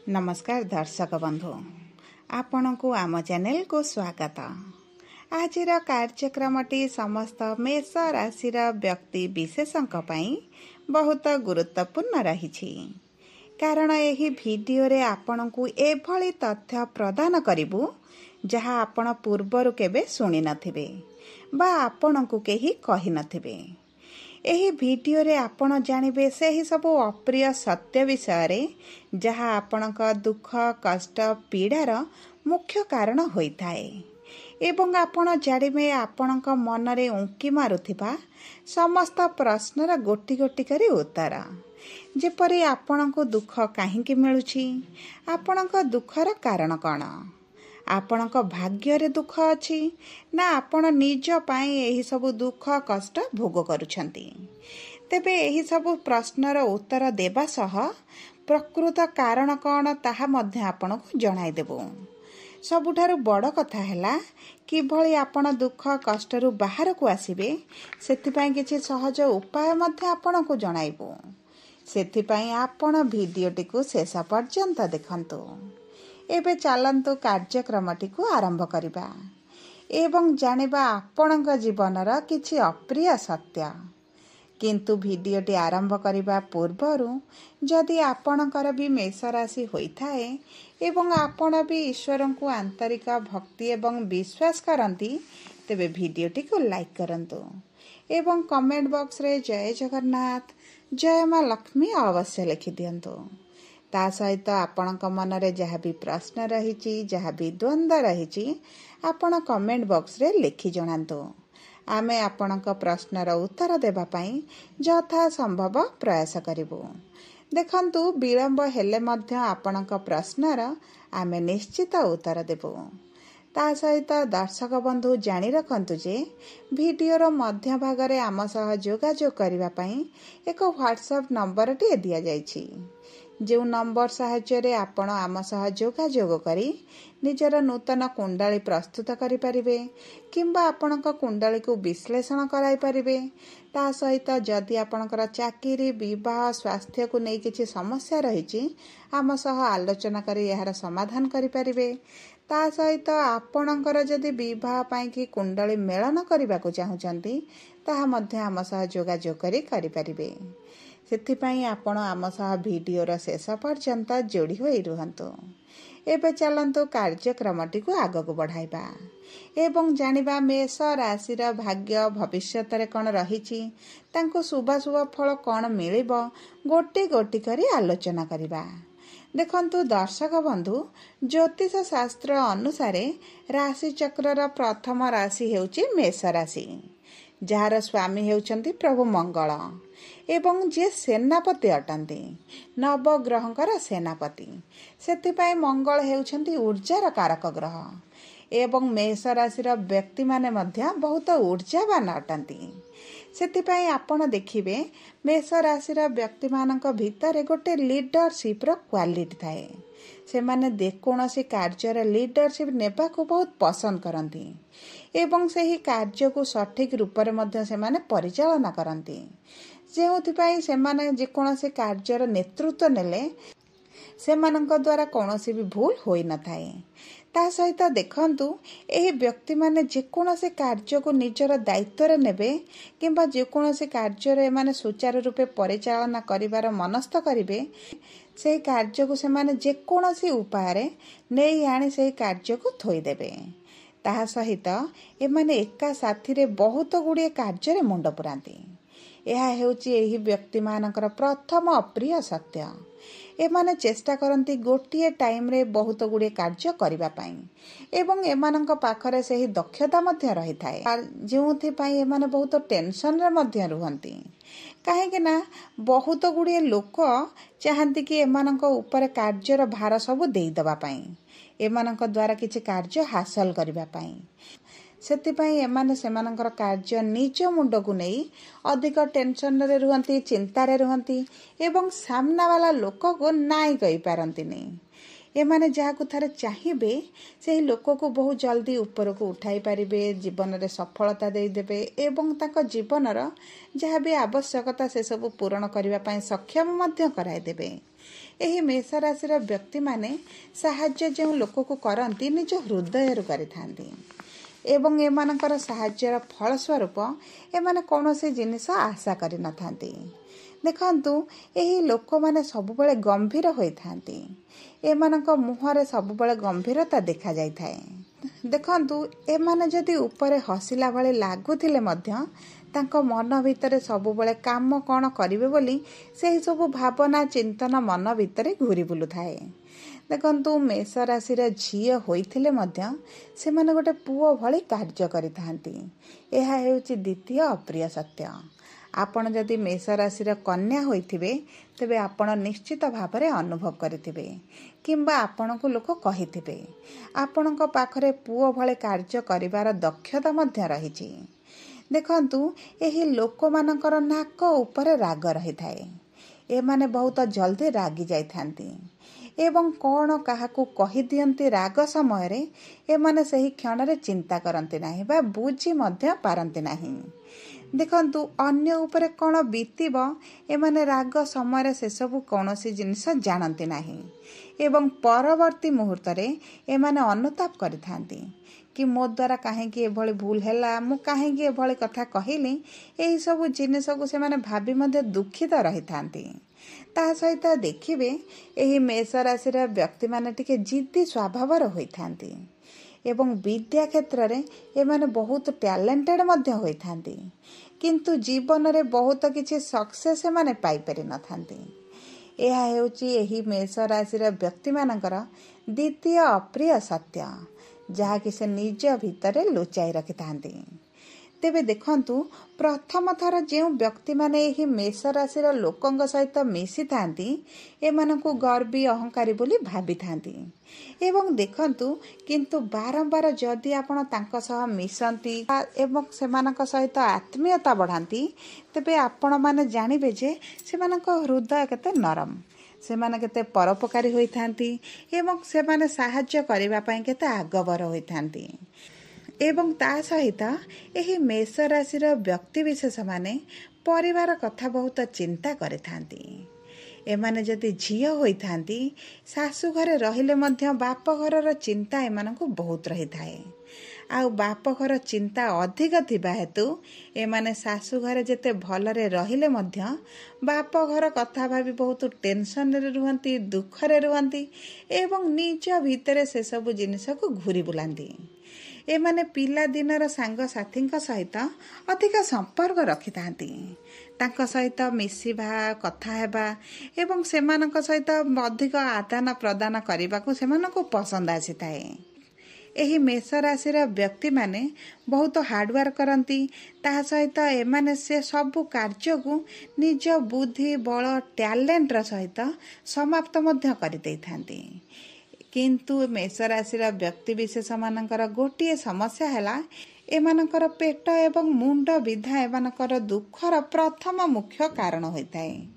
नमस्कार दर्शक बंधु आपण को आम चैनल को स्वागत। आज कार्यक्रमटी समस्त मेष राशि व्यक्ति विशेषों बहुत गुरुत्वपूर्ण रही, कारण यही वीडियो रे आपण को एभली तथ्य प्रदान करिबु जहाँ आपण पूर्वर केबे सुनी नथिबे बा आपण को केही कहि नथिबे। एही वीडियो रे आपण जानिबे सेही सबु अप्रिय सत्य विषय रे जहाँ आपणक दुख कष्ट पीड़ार मुख्य कारण होइथाए एवं आपण जानिबे आपणक मन रे उंकी मारुथिबा समस्त प्रश्नर गोटी गोटी करी उत्तर, जेपरि आपणक दुख काहींकी मिलुछि, आपणक दुखर कारण कौन, आपणक भाग्य रे दुख अछि ना आपण निज पाई एही सबु दुख कष्ट भोग करुछंती। तेबे एही सबु प्रश्नर उत्तर देबा सह प्रकृत कारण कौन ताहा मध्य आपणको जणाई देबो। सबुठारु बड़ कथा हैला किभଳି आपण दुख कष्टरु बाहर को आसीबे सेथिपाई किछि सहज उपाय मध्य आपणको जणाइबो। सेथिपाई आपण भिडियोटी को शेष पर्यंत देखंतु। एबे चलंतु कार्यक्रमटी को आरंभ करिबा एवं जानिबा आपणक जीवनर किछि अप्रिय सत्य। किंतु भिडियोटी आरंभ करिबा पूर्वरु जदि आपणकर भी मेष राशि होइथाए एवं आपण भी ईश्वर को आंतरिक भक्ति एवं विश्वास करंती तेबे भिडियोटी को लाइक करंतु एवं कमेंट बॉक्स रे जय जगन्नाथ जय मां लक्ष्मी अवश्य लिखि दियंतु। ता सहित आपणक मन रे जहाँ भी प्रश्न रही, जहाँ भी द्वंद्व रही, आपण कमेंट बॉक्स रे लिखि जणांतु। आमे आपणक प्रश्नर उत्तर देबा पई यथा संभव प्रयास करिबु। देखंतु विलंब हेले मध्य आपणक प्रश्नर आमे निश्चित उत्तर देबु। ता सहित दर्शक बंधु जानी रखंतु जे वीडियोर मध्य भाग रे आम सह जोगाजोग करिबा पई एक व्हाट्सएप नंबर टी दिया जायछि, जो नंबर साहाय्य आपण आम सह जोगाजोग करी निजर नूतन कुंडली प्रस्तुत करि परिबे किंबा आपणक कुंडली को विश्लेषण कराई परिबे। ता सहित जदि आपणकर चाकरी विवाह स्वास्थ्य को नहीं किछि समस्या रही आम सह आलोचना करी यार समाधान करि परिबे। ता सहित आपणकर जदि विवाह पाई कि कुंडली मेलन करबा को चाहुचंती ताहा मध्य आम सह जोगाजोग करि परिबे। सेथिपाई आपण आम सह वीडियोर शेष पर्यंत जोड़ी होई रुहंतु। एबे चलंतु कार्यक्रमटी को आगक बढ़ाइबा एवं जानिबा मेष राशिर भाग्य भविष्यत रे कौन रहिछि, तांको शुभाशुभ फल कौन मिलिबो गोटी गोटी करी आलोचना करिबा। देखंतु दर्शक बंधु, ज्योतिष शास्त्र अनुसारे राशि चक्रर प्रथम राशि हेउछि मेष राशि, जार स्वामी हेउछंती प्रभु मंगल एवं जे सेनापति अटंती, नवग्रहंकर सेनापति। सेथिपाई मंगल हेउछंती ऊर्जार कारक ग्रह एवं मेष राशिर व्यक्ति माने मध्य बहुत ऊर्जावान अटंती। सेथिपाई आपण देखिबे मेष राशिर व्यक्ति मानक भितर गोटे लीडरशिप रो क्वालिटी थाए। से माने जेकोसी कार्यर लीडरशिप नेबा को बहुत पसंद करती एवं सही कार्य को सठिक रूप रे मध्य से माने परिचालना करती, जेउथिपाई से माने जेकोसी कार्यर नेतृत्व नेले सेमानंक द्वारा कौनसी भी भूल होई न थाए। ता सहित देखंतु एही व्यक्ति माने जेकोसी कार्य को निजर दायित्व रे नेबे किंबा जेकोसी कार्य रे माने सुचारू रूपे परिचालना करिवार मनस्थ करिवे, से कार्य को से माने जेकोसी उपाय रे नेई आनी से कार्य को थोई देबे। ताहा सहित एमाने एका साथी रे बहुत गुड़िए कार्य रे मुंड पुरांती। यह हेउची एही व्यक्ति मानकर प्रथम अप्रिय सत्य। एमाने चेष्टा करती गोटे टाइम रे बहुत गुड़े कार्य करिबा पाई एवं एमानंक पाखरे सेही दक्षता मध्य रही थाए, जेउथिपाई एमाने बहुत टेंशन रे मध्य रुहंती। काहेकि ना बहुत गुड़िए लोक चाहती कि एमानंक ऊपर कार्यर भार सब देई दबा पाई, एमानंक द्वारा किछि कार्य हासिल करिबा पाई। सेथिपाई एमाने सेमानंकर कार्य निज मुंड को नहीं अधिक टेंशन रे रुहंती, चिंता रे रुहंती एवं सामना वाला लोक को नाई कहि पारंती नहीं। एमाने जहाकु थारे चाहिए से लोक को बहुत जल्दी ऊपर को उठाई पारिबे, जीवन में सफलता देदेवे एवं ताको जीवनर जहाँ भी आवश्यकता से सब पूरण करने सक्षम मध्य कराइदेवे। एही मेष राशि व्यक्ति माने साहाय्य जो लोक को करती निज हृदय करिथांती एवं एमानकर साहाय्यर फलस्वरूप एमाने कौनसी जिनिस आशा करि नथांती। देखंतु एही लोक माने सबुबले गंभीर होइथांती, एमानक मुहरे सबुबले गंभीरता देखा जाय थाए। देखंतु एमाने जदि ऊपर हसिला भले लागुथिले मध्य तांको मन भितरे सबुबले काम कौन करिवे बोली सेही सब भावना चिंतन मन भितरे घूरी बुलु थाए। देखंतु मेष राशि झील होइथिले मध्य से माने गोटे पुओ भली कार्य करिथांती। एहा हेउची द्वितीय अप्रिय सत्य। आपण जदि मेष राशि कन्या होइथिबे तेबे आपण निश्चित भावरे अनुभव करिथिबे किंबा आपणको लोक कहिथिबे आपणको पाखरे पुओ भले कार्य करिवार दक्षता मध्य रहिछि। देखंतु एही लोक मानकर नाक ऊपर राग रही थाए। एमाने बहुत जल्दी रागी जाइथांती एवं कौन काहाकू कहि दियंती राग समय रे एमाने सही क्षण रे चिंता करंती नाही बा बुझी मध्य पारंती नाही। देखंतु अन्य ऊपर कौन बीतीब एमाने राग समय से सब कौनसी जिनिस जानती नाही एवं परवर्ती मुहूर्त रे एमाने अनुताप करिथांती कि मो द्वारा कहीं एभली भूल हैला, मु कहीं एभली कथा कहली। एही सब जिनिस को से माने भाबी मध्य दुखित रही थांती। ता सहित देखिबे एही मेष राशि व्यक्ति माने टिके जिद्दी स्वभावर होइथांती एवं विद्या क्षेत्र रे एमाने बहुत टैलेंटेड मध्य होइथांती, किंतु जीवन रे बहुत किछि सक्सेस माने पाई पारि नथांती। एहा हेउची एही मेष राशि व्यक्ति मानकर द्वितीय अप्रिय सत्य, जहा कि से निज भितरे लुचाई रखिथांती। तेबे देखंतु प्रथम थर जो व्यक्ति माने एही मेष राशि लोकंग सहित मिसी थांती एमानकु गर्वी अहंकारी बोली भाबी थांती एवं देखंतु किंतु बारंबार जदि आपण तांको सह मिसंती एवं सेमानक सहित आत्मीयता बढ़ांती तेबे आपण माने जानिबे जे सेमानक हृदय केते नरम, सेमाने केते परोपकारी होइथांती एवं सेमाने साहाय्य करिबा पई केते आगबर होइथांती। एवं ता सहित एही मेष राशि व्यक्ति विशेष माने परिवार कथा बहुत चिंता करिथांती। एमाने जदि झियो होइथांती सासु घरे रहिले मध्य बाप घरर चिंता एमानकु बहुत रही थाए। आउ बाप घर चिंता अधिक थिबा हेतु एमाने सासु घरे जेते भलरे रहिले मध्य बाप घर कथा भाबी बहुत टेंशन रे रुहंती, दुख रे रुहंती एवं निज भितरे से सब जिनिस को घूरी बुलांती। एमाने पिला दिनर सांग साथी सहित अधिक संपर्क रखिथांती, तांको सहित मिसिबा कथा हेबा एवं सेमानक सहित अधिक आदान प्रदान करने सेमानकु पसंद आसीथाए। एही मेष राशि व्यक्ति माने बहुत हार्डवर्क करती, ता सहित एमाने से सबु कार्य को निज बुद्धि बल टैलेंट सहित समाप्त मध्य कर देइथांती। किंतु मेष राशि व्यक्ति विशेष मानकर गोटे समस्या है एमानकर पेट एवं मुंड विधा एमानकर दुखर प्रथम मुख्य कारण होता है।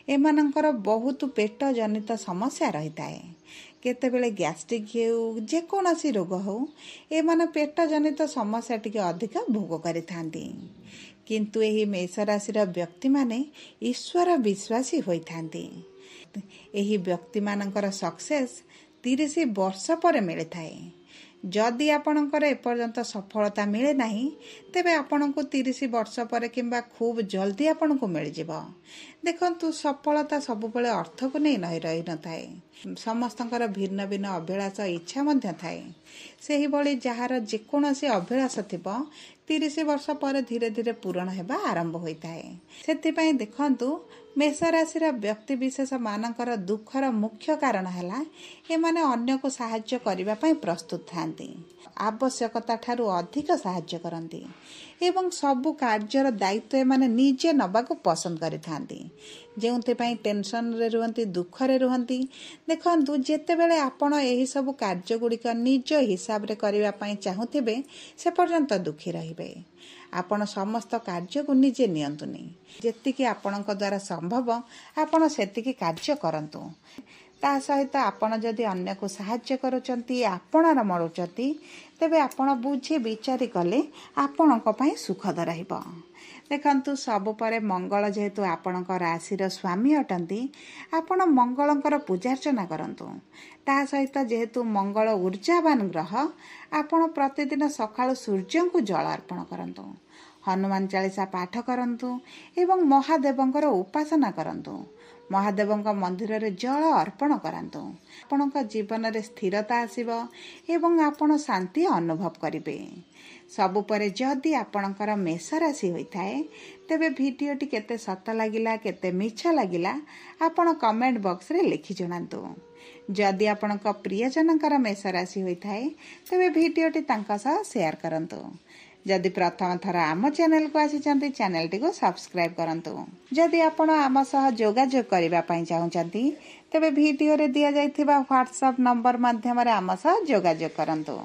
एमानकर बहुत पेट जनित समस्या रही है, केतेबेले गैस्ट्रिक हो जेकोसी रोग हो एमान पेट जनित समस्या टिके अधिक भोग करिथांती। किंतु एही मेष राशि व्यक्ति माने ईश्वर विश्वासी होइथांती। एही व्यक्ति मानकर सक्सेस 30 वर्ष पर मिले थाए। जदि आपणकर एपर्यंत सफलता मिले नहीं तेबे आपणको 30 वर्ष पर किंबा खूब जल्दी आपणको मिल जिवो। देखंतु सफलता सबुबले अर्थ को नहीं रही न थाए, समस्तंकर भिन्न भिन्न अभिलाष इच्छा मध्य थाए। सेही भली जहार जेकोसी अभिलाष थिबो 30 वर्ष पर धीरे धीरे पूरण हेबा आरंभ होता है। सेथिपई देखंतु मेष राशि व्यक्ति विशेष मानकर दुखर मुख्य कारण है एमाने अन्य को साहाय्य करने पई प्रस्तुत थांती, आवश्यकता ठारू अधिक साहाय्य करती एवं सबु कार्यर दायित्व एमाने निजे नबाकू पसंद करिथांती, जेउंथिपई टेंशन रे रुहंती, दुख रे रुहंती। देखंतु जेतेबेले आपण एही सब कार्य गुड़िक निज हिसाब रे करिवा पई चाहुथिबे से पर्यंत दुखी रहिबे। आपण समस्त कार्य को निजे नियंतुनी, जेतिकी आपणक द्वारा संभव आपण सेतिकी कार्य करंतु। ତା ସହିତ ଆପଣ ଯଦି ଅନ୍ୟକୁ ସାହାଯ୍ୟ କରୁଛନ୍ତି, ଆପଣାର ମରୁଛନ୍ତି, ତେବେ ଆପଣ ବୁଝି ବିଚାରି କଲେ ଆପଣଙ୍କ ପାଇଁ ସୁଖଦ ରହିବ। ଦେଖନ୍ତୁ, ସବୁ ପରେ ମଙ୍ଗଳ ଯେହେତୁ ଆପଣଙ୍କ ରାଶିର ସ୍ୱାମୀ ଅଟନ୍ତି, ଆପଣ ମଙ୍ଗଳଙ୍କର ପୂଜାର୍ଚ୍ଚନା କରନ୍ତୁ। ତା ସହିତ ଯେହେତୁ ମଙ୍ଗଳ ଊର୍ଜାବାନ ଗ୍ରହ, ଆପଣ ପ୍ରତିଦିନ ସକାଳୁ ସୂର୍ଯ୍ୟଙ୍କୁ ଜଳ ଅର୍ପଣ କରନ୍ତୁ, ହନୁମାନ ଚାଳିଶା ପାଠ କରନ୍ତୁ ଏବଂ ମହାଦେବଙ୍କର ଉପାସନା କରନ୍ତୁ। ମହାଦେବଙ୍କ ମନ୍ଦିରରେ ଜଳ ଅର୍ପଣ କରନ୍ତୁ। ଆପଣଙ୍କ ଜୀବନରେ ସ୍ଥିରତା ଆସିବ ଏବଂ ଆପଣ ଶାନ୍ତି ଅନୁଭବ କରିବେ। ସବୁ ପରେ ଯଦି ଆପଣଙ୍କର ମେଷ ରାଶି ହୋଇଥାଏ, ତେବେ ଭିଡ଼ିଓଟି କେତେ ସତ ଲାଗିଲା, କେତେ ମିଛ ଲାଗିଲା, ଆପଣ କମେଣ୍ଟ ବକ୍ସରେ ଲେଖି ଜଣାନ୍ତୁ। ଯଦି ଆପଣଙ୍କ ପ୍ରିୟଜନଙ୍କର ମେଷ ରାଶି ହୋଇଥାଏ, ତେବେ ଭିଡ଼ିଓଟି ତାଙ୍କ ସହ ସେୟାର କରନ୍ତୁ। ଯଦି ପ୍ରଥମ ଥର ଆମ ଚ୍ୟାନେଲକୁ ଆସିଛନ୍ତି, ଚ୍ୟାନେଲଟିକୁ ସବସ୍କ୍ରାଇବ୍ କରନ୍ତୁ। ଯଦି ଆପଣ ଆମ ସହ ଯୋଗାଯୋଗ କରିବା ପାଇଁ ଚାହୁଁଛନ୍ତି, ତେବେ ଭିଡ଼ିଓରେ ଦିଆଯାଇଥିବା ହ୍ୱାଟ୍ସଆପ୍ ନମ୍ବର ମାଧ୍ୟମରେ ଆମ ସହ ଯୋଗାଯୋଗ କରନ୍ତୁ।